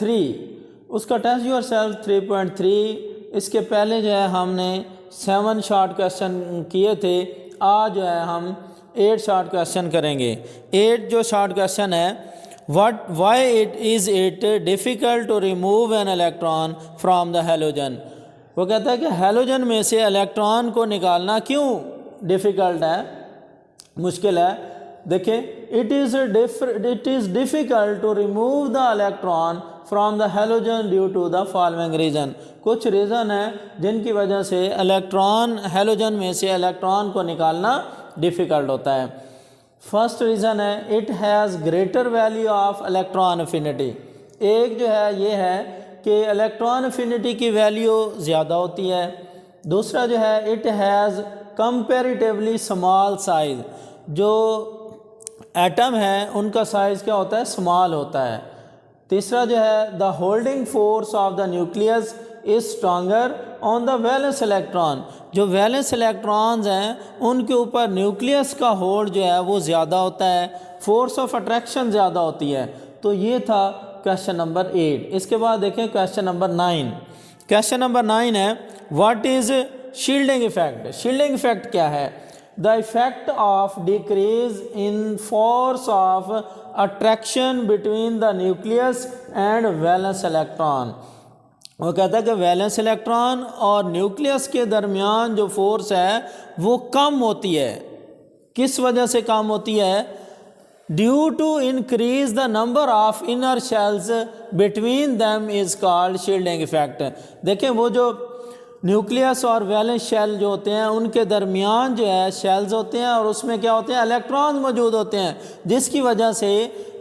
3, उसका test your self 3.3, इसके पहले जो है हमने 7 शॉर्ट क्वेश्चन किए थे। आज जो है हम 8 शॉर्ट क्वेश्चन करेंगे। 8 जो शॉर्ट क्वेश्चन है, why it difficult to remove an electron from the halogen. वो कहता है कि हैलोजन में से इलेक्ट्रॉन को निकालना क्यों डिफ़िकल्ट है, मुश्किल है। देखिए, it is difficult to remove the electron from the halogen due to the following reason. कुछ रीज़न है जिनकी वजह से हैलोजन में से इलेक्ट्रॉन को निकालना डिफ़िकल्ट होता है। फर्स्ट रीज़न है, it has greater value of electron affinity. एक जो है ये है कि इलेक्ट्रॉन अफिनिटी की वैल्यू ज़्यादा होती है। दूसरा जो है, it has comparatively small size. जो एटम है उनका साइज़ क्या होता है, स्मॉल होता है। तीसरा जो है, the holding force of the nucleus is stronger on the valence electron. जो वैलेंस इलेक्ट्रॉन्स हैं उनके ऊपर न्यूक्लियस का होल्ड जो है वो ज़्यादा होता है, फोर्स ऑफ अट्रैक्शन ज़्यादा होती है। तो ये था क्वेश्चन नंबर 8। इसके बाद देखें क्वेश्चन नंबर 9। क्वेश्चन नंबर 9 है, what is shielding effect. Shielding effect क्या है? The effect of decrease in force of attraction between the nucleus and valence electron. वो कहता है कि वैलेंस इलेक्ट्रॉन और न्यूक्लियस के दरमियान जो फोर्स है वो कम होती है। किस वजह से कम होती है? Due to increase the number of inner shells between them is called shielding effect. देखें, वो जो न्यूक्लियस और वैलेंस शेल जो होते हैं उनके दरमियान जो है शेल्स होते हैं और उसमें क्या होते हैं, इलेक्ट्रॉन मौजूद होते हैं, जिसकी वजह से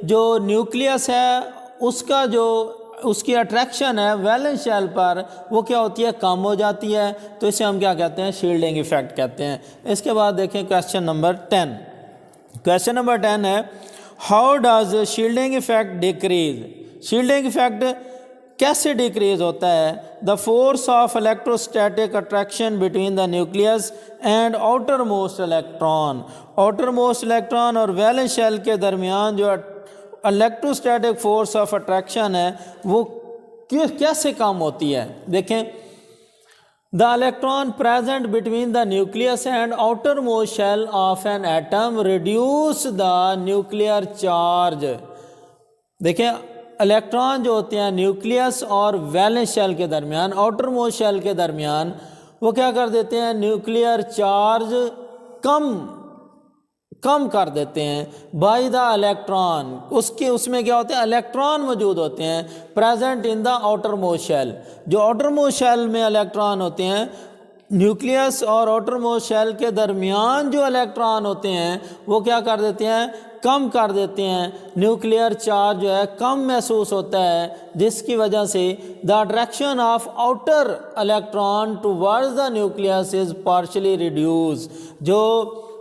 जो न्यूक्लियस है उसका जो उसकी अट्रैक्शन है वैलेंस शेल पर वो क्या होती है, कम हो जाती है। तो इसे हम क्या कहते हैं, शील्डिंग इफेक्ट कहते हैं। इसके बाद देखें क्वेश्चन नंबर 10। क्वेश्चन नंबर 10 है, how does shielding effect decrease. Shielding effect कैसे डिक्रीज होता है? The force of electrostatic attraction between the nucleus and outer most electron. Outer most electron और वैलेंस शेल के दरमियान जो इलेक्ट्रोस्टैटिक फोर्स ऑफ अट्रैक्शन है वो कैसे कम होती है? देखें, the electron present between the nucleus and outermost shell of an atom reduce the nuclear charge. देखें, इलेक्ट्रॉन जो होते हैं न्यूक्लियस और वैलेंस शेल के दरमियान, आउटर मोस्ट शेल के दरमियान, वो क्या कर देते हैं, न्यूक्लियर चार्ज कम कर देते हैं बाय द इलेक्ट्रॉन। उसमें क्या होते हैं, इलेक्ट्रॉन मौजूद होते हैं present in the outermost shell. जो आउटर मोस्ट शेल में इलेक्ट्रॉन होते हैं, न्यूक्लियस और आउटर मोस्ट शेल के दरमियान जो इलेक्ट्रॉन होते हैं वो क्या कर देते हैं, कम कर देते हैं। न्यूक्लियर चार्ज जो है कम महसूस होता है, जिसकी वजह से the attraction of outer electron towards the nucleus is partially reduce. जो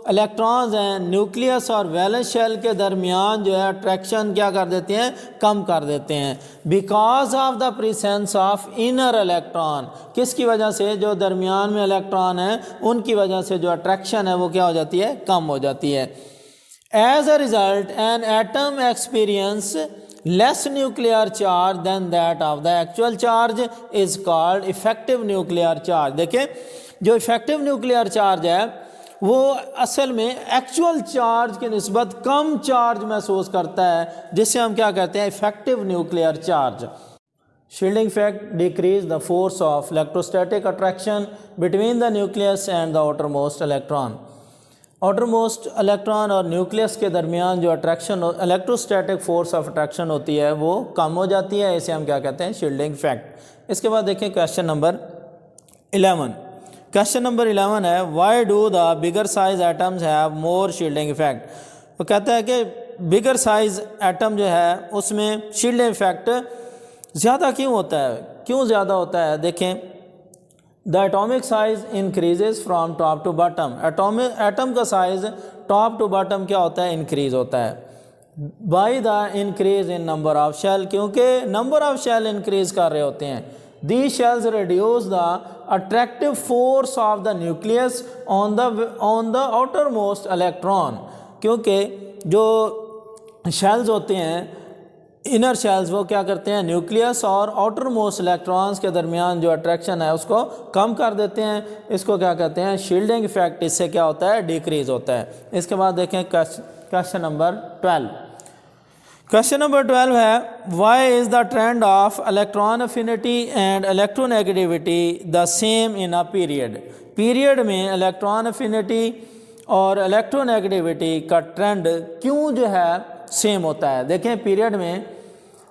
इलेक्ट्रॉन्स हैं न्यूक्लियस और वैलेंस शेल के दरमियान जो है अट्रैक्शन क्या कर देते हैं, कम कर देते हैं। Because of the presence of inner electron. किसकी वजह से? जो दरमियान में इलेक्ट्रॉन है उनकी वजह से जो अट्रैक्शन है वो क्या हो जाती है, कम हो जाती है। As a result an atom experience less nuclear charge than that of the actual charge is called effective nuclear charge. देखिए, जो इफेक्टिव न्यूक्लियर चार्ज है वो असल में एक्चुअल चार्ज की निस्बत कम चार्ज महसूस करता है, जिससे हम क्या कहते हैं, effective nuclear charge. Shielding effect decrease the force of electrostatic attraction between the nucleus and the outer most electron. Outer most electron और न्यूक्लियस के दरमियान जो attraction electrostatic force of attraction होती है वो कम हो जाती है। इसे हम क्या कहते हैं, शील्डिंग इफेक्ट। इसके बाद देखें क्वेश्चन नंबर 11। क्वेश्चन नंबर 11 है, why do the bigger size atoms have more shielding effect. वो कहता है कि बिगर साइज एटम जो है उसमें शील्डिंग इफेक्ट ज़्यादा क्यों होता है, क्यों ज़्यादा होता है? देखें, the atomic size increases from top to bottom. Atom का साइज टॉप टू बॉटम क्या होता है, इंक्रीज होता है by the increase in number of shell, क्योंकि नंबर ऑफ शेल इंक्रीज कर रहे होते हैं। These shells reduce the attractive force of the nucleus on the outermost electron। क्योंकि जो शेल्स होते हैं इनर शेल्स वो क्या करते हैं, न्यूक्लियस और आउटर मोस्ट इलेक्ट्रॉन्स के दरमियान जो अट्रैक्शन है उसको कम कर देते हैं। इसको क्या कहते हैं, शील्डिंग इफेक्ट। इससे क्या होता है, डिक्रीज होता है। इसके बाद देखें क्वेश्चन नंबर 12। क्वेश्चन नंबर 12 है, why is the trend of electron affinity and electronegativity the same in a period. Period में इलेक्ट्रॉन अफिनिटी और इलेक्ट्रोनेगेटिविटी का ट्रेंड क्यों जो है सेम होता है। देखें पीरियड में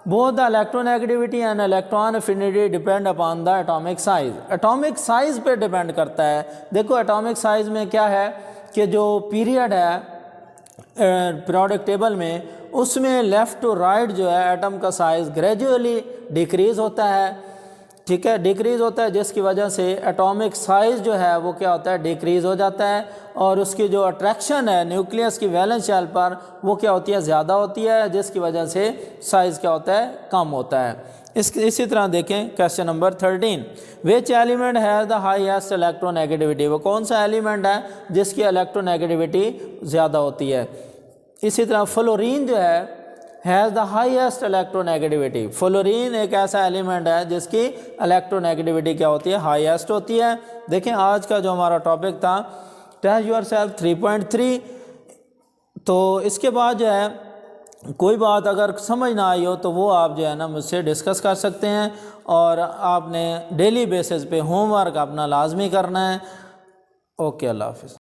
both the electronegativity and electron affinity depend upon the atomic size. Atomic size पे डिपेंड करता है। देखो एटॉमिक साइज में क्या है कि जो पीरियड है पीरियोडिक टेबल में, उसमें लेफ़्ट टू राइट जो है एटम का साइज़ ग्रेजुअली डिक्रीज़ होता है, ठीक है, डिक्रीज़ होता है, जिसकी वजह से एटॉमिक साइज़ जो है वो क्या होता है, डिक्रीज़ हो जाता है। और उसकी जो अट्रैक्शन है न्यूक्लियस की वैलेंस शेल पर वो क्या होती है, ज़्यादा होती है, जिसकी वजह से साइज़ क्या होता है, कम होता है। इसी तरह देखें question number 13, which element has the highest electronegativity. वो कौन सा एलिमेंट है जिसकी इलेक्ट्रोनेगेटिविटी ज़्यादा होती है। इसी तरह फ्लोरीन जो है has the highest electronegativity. Fluorine एक ऐसा एलिमेंट है जिसकी इलेक्ट्रोनेगेटिविटी क्या होती है, हाईएस्ट होती है। देखें आज का जो हमारा टॉपिक था टेस्ट योरसेल्फ 3.3। तो इसके बाद जो है कोई बात अगर समझ ना आई हो तो वो आप जो है ना मुझसे डिस्कस कर सकते हैं। और आपने डेली बेसिस पे होमवर्क अपना लाजमी करना है। ओके, अल्लाह हाफिज़।